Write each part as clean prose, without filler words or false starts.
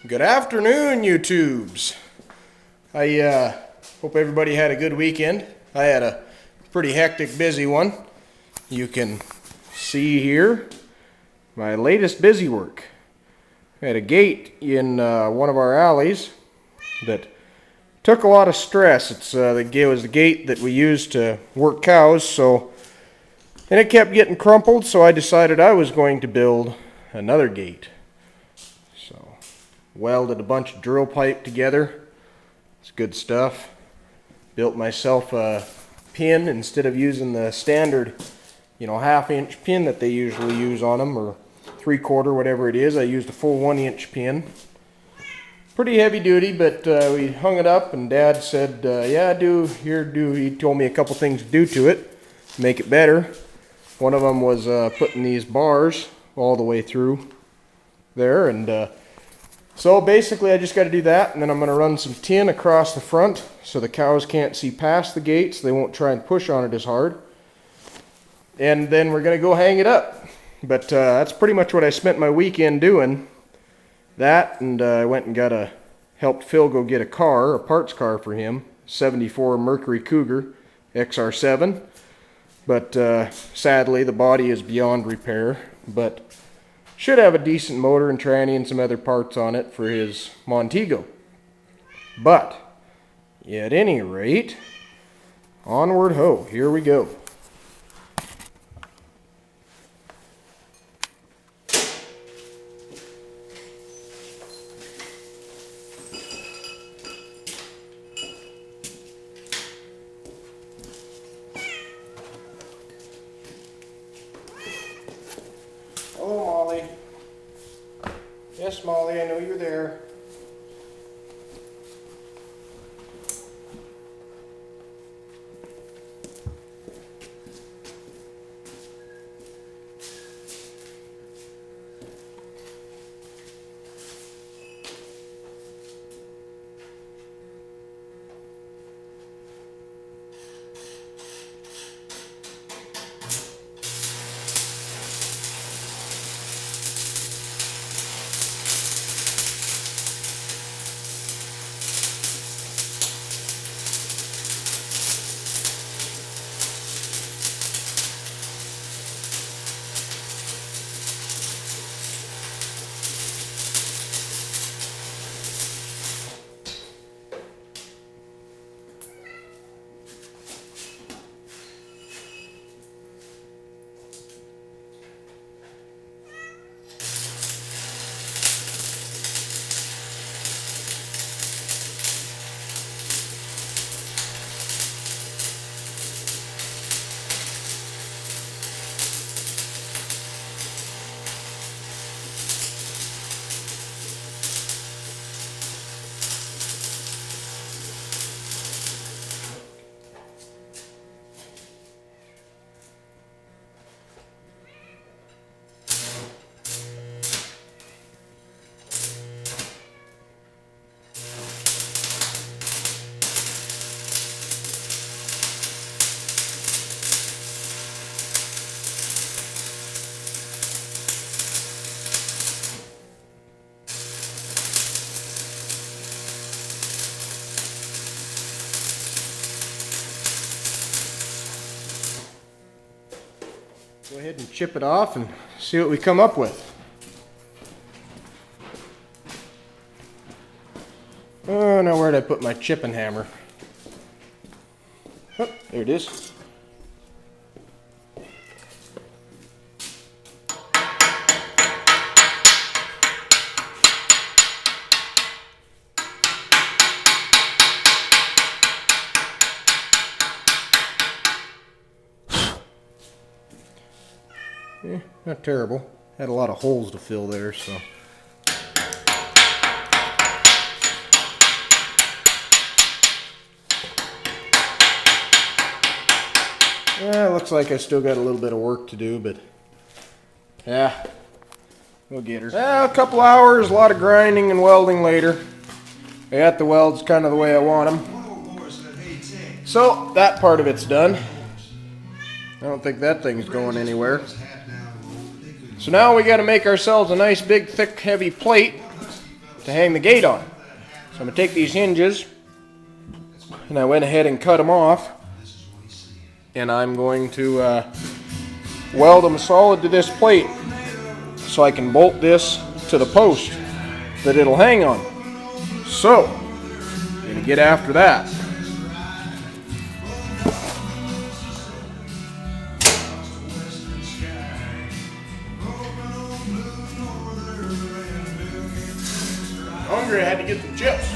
Good afternoon, YouTubes. I hope everybody had a good weekend. I had a pretty hectic, busy one. You can see here my latest busy work. I had a gate in one of our alleys that took a lot of stress. It was the gate that we used to work cows, and it kept getting crumpled, so I decided I was going to build another gate. Welded a bunch of drill pipe together. It's good stuff. Built myself a pin instead of using the standard, half-inch pin that they usually use on them, or 3/4, whatever it is. I used a full 1-inch pin. Pretty heavy duty, but we hung it up, and Dad said, "Yeah, He told me a couple things to do to it, make it better. One of them was putting these bars all the way through there, and so basically I just got to do that, and then I'm going to run some tin across the front so the cows can't see past the gate, so they won't try and push on it as hard. And then we're going to go hang it up. But that's pretty much what I spent my weekend doing. That, and I went and helped Phil go get a parts car for him, 74 Mercury Cougar XR7. But sadly the body is beyond repair, but should have a decent motor and tranny and some other parts on it for his Montego. But, at any rate, onward ho, here we go. Hello, Molly. Yes, Molly, I know you're there. Go ahead and chip it off and see what we come up with. Oh, now where did I put my chipping hammer? Oh, there it is. Not terrible. Had a lot of holes to fill there, so. Yeah, looks like I still got a little bit of work to do, but yeah, we'll get her. Well, a couple hours, a lot of grinding and welding later. I got the welds kind of the way I want them. So that part of it's done. I don't think that thing's going anywhere. So now we got to make ourselves a nice big thick heavy plate to hang the gate on. So I'm going to take these hinges, and I went ahead and cut them off, and I'm going to weld them solid to this plate so I can bolt this to the post that it'll hang on. So, I'm going to get after that. Hungry, I had to get some chips.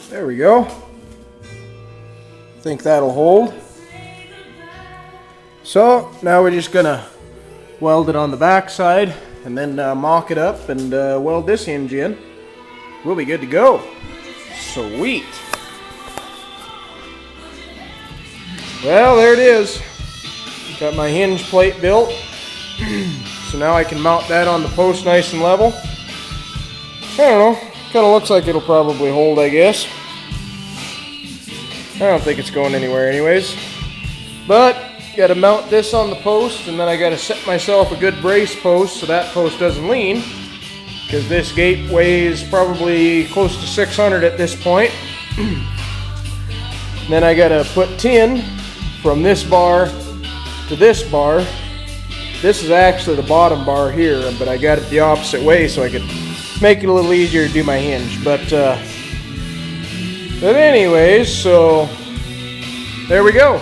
There we go. Think that'll hold. So now we're just gonna weld it on the back side and then mock it up and weld this hinge in. We'll be good to go. Sweet. Well, there it is. Got my hinge plate built. So now I can mount that on the post nice and level. I don't know. Kind of looks like it'll probably hold, I guess. I don't think it's going anywhere anyways. But, got to mount this on the post, and then I got to set myself a good brace post so that post doesn't lean. Because this gate weighs probably close to 600 at this point. Then I got to put tin from this bar to this bar. This is actually the bottom bar here, but I got it the opposite way so I could make it a little easier to do my hinge. But anyways, so there we go.